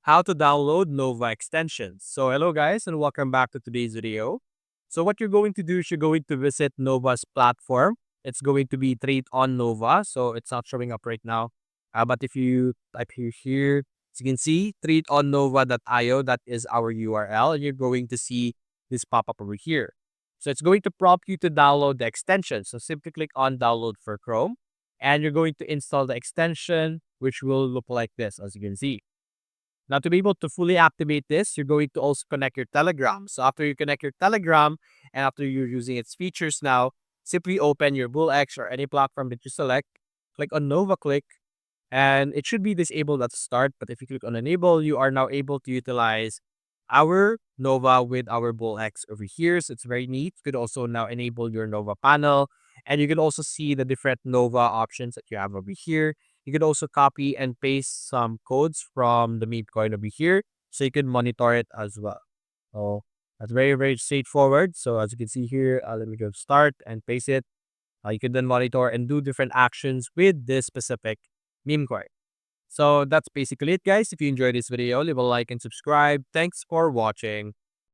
how to download Nova extensions. So hello guys and welcome back to today's video. So what you're going to do is you're going to visit Nova's platform. It's going to be Trade on Nova. So it's not showing up right now. But if you type here, as you can see, tradeonnova.io, that is our URL. And you're going to see this pop up over here. So it's going to prompt you to download the extension. So simply click on download for Chrome and you're going to install the extension, which will look like this, as you can see. Now, to be able to fully activate this, you're going to also connect your Telegram. So after you connect your Telegram and after you're using its features now, simply open your BullX or any platform that you select, click on Nova Click, and it should be disabled at the start. But if you click on Enable, you are now able to utilize our Nova with our BullX over here. So it's very neat. You could also now enable your Nova panel, and you can also see the different Nova options that you have over here. You could also copy and paste some codes from the meme coin over here, so you can monitor it as well. So that's very straightforward. So as you can see here, let me go start and paste it. You can then monitor and do different actions with this specific meme coin. So that's basically it, guys. If you enjoyed this video, leave a like and subscribe. Thanks for watching.